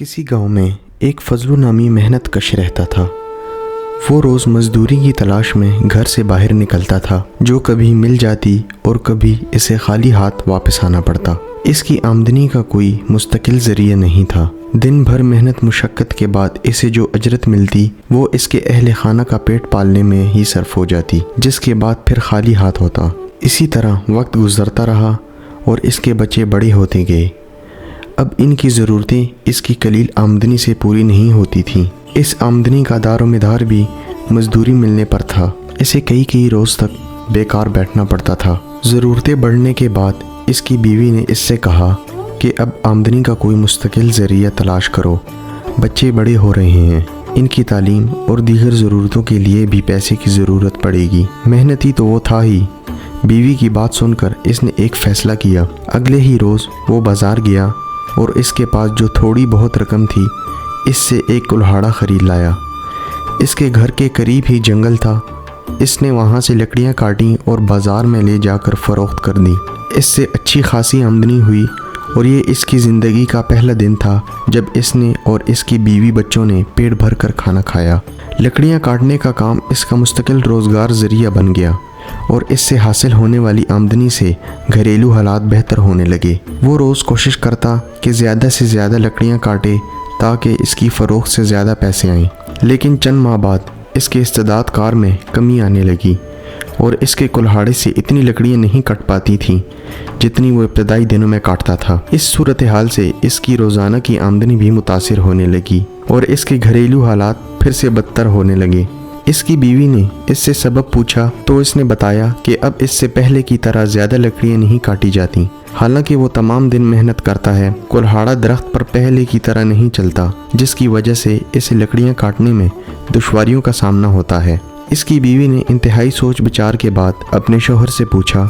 کسی گاؤں میں ایک فضلو نامی محنت کش رہتا تھا۔ وہ روز مزدوری کی تلاش میں گھر سے باہر نکلتا تھا، جو کبھی مل جاتی اور کبھی اسے خالی ہاتھ واپس آنا پڑتا۔ اس کی آمدنی کا کوئی مستقل ذریعہ نہیں تھا۔ دن بھر محنت مشقت کے بعد اسے جو اجرت ملتی وہ اس کے اہل خانہ کا پیٹ پالنے میں ہی صرف ہو جاتی، جس کے بعد پھر خالی ہاتھ ہوتا۔ اسی طرح وقت گزرتا رہا اور اس کے بچے بڑے ہوتے گئے۔ اب ان کی ضرورتیں اس کی قلیل آمدنی سے پوری نہیں ہوتی تھیں۔ اس آمدنی کا دار و مدار بھی مزدوری ملنے پر تھا۔ اسے کئی روز تک بیکار بیٹھنا پڑتا تھا۔ ضرورتیں بڑھنے کے بعد اس کی بیوی نے اس سے کہا کہ اب آمدنی کا کوئی مستقل ذریعہ تلاش کرو، بچے بڑے ہو رہے ہیں، ان کی تعلیم اور دیگر ضرورتوں کے لیے بھی پیسے کی ضرورت پڑے گی۔ محنتی تو وہ تھا ہی۔ بیوی کی بات سن کر اس نے ایک فیصلہ کیا۔ اگلے ہی روز وہ بازار گیا اور اس کے پاس جو تھوڑی بہت رقم تھی اس سے ایک کلہاڑا خرید لایا۔ اس کے گھر کے قریب ہی جنگل تھا۔ اس نے وہاں سے لکڑیاں کاٹیں اور بازار میں لے جا کر فروخت کر دیں۔ اس سے اچھی خاصی آمدنی ہوئی اور یہ اس کی زندگی کا پہلا دن تھا جب اس نے اور اس کی بیوی بچوں نے پیٹ بھر کر کھانا کھایا۔ لکڑیاں کاٹنے کا کام اس کا مستقل روزگار ذریعہ بن گیا اور اس سے حاصل ہونے والی آمدنی سے گھریلو حالات بہتر ہونے لگے۔ وہ روز کوشش کرتا کہ زیادہ سے زیادہ لکڑیاں کاٹے تاکہ اس کی فروخت سے زیادہ پیسے آئیں، لیکن چند ماہ بعد اس کے استعداد کار میں کمی آنے لگی اور اس کے کلہاڑے سے اتنی لکڑیاں نہیں کٹ پاتی تھیں جتنی وہ ابتدائی دنوں میں کاٹتا تھا۔ اس صورتحال سے اس کی روزانہ کی آمدنی بھی متاثر ہونے لگی اور اس کے گھریلو حالات پھر سے بدتر ہونے لگے۔ اس کی بیوی نے اس سے سبب پوچھا تو اس نے بتایا کہ اب اس سے پہلے کی طرح زیادہ لکڑیاں نہیں کاٹی جاتی، حالانکہ وہ تمام دن محنت کرتا ہے۔ کلہاڑا درخت پر پہلے کی طرح نہیں چلتا، جس کی وجہ سے اسے لکڑیاں کاٹنے میں دشواریوں کا سامنا ہوتا ہے۔ اس کی بیوی نے انتہائی سوچ بچار کے بعد اپنے شوہر سے پوچھا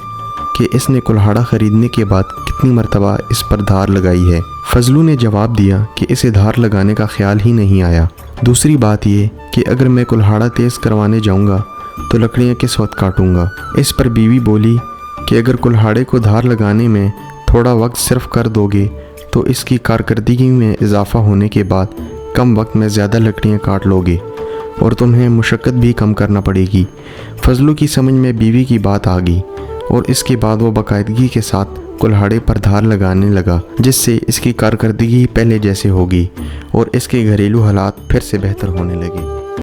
کہ اس نے کلہاڑا خریدنے کے بعد کتنی مرتبہ اس پر دھار لگائی ہے۔ فضلو نے جواب دیا کہ اسے دھار لگانے کا خیال ہی نہیں آیا۔ دوسری بات یہ کہ اگر میں کلہاڑا تیز کروانے جاؤں گا تو لکڑیاں کس وقت کاٹوں گا؟ اس پر بیوی بولی کہ اگر کلہاڑے کو دھار لگانے میں تھوڑا وقت صرف کر دو گے تو اس کی کارکردگی میں اضافہ ہونے کے بعد کم وقت میں زیادہ لکڑیاں کاٹ لو گے اور تمہیں مشقت بھی کم کرنا پڑے گی۔ فضلو کی سمجھ میں بیوی کی بات آ گئی اور اس کے بعد وہ باقاعدگی کے ساتھ کلہاڑے پر دھار لگانے لگا، جس سے اس کی کارکردگی پہلے جیسے ہوگی اور اس کے گھریلو حالات پھر سے بہتر ہونے لگے۔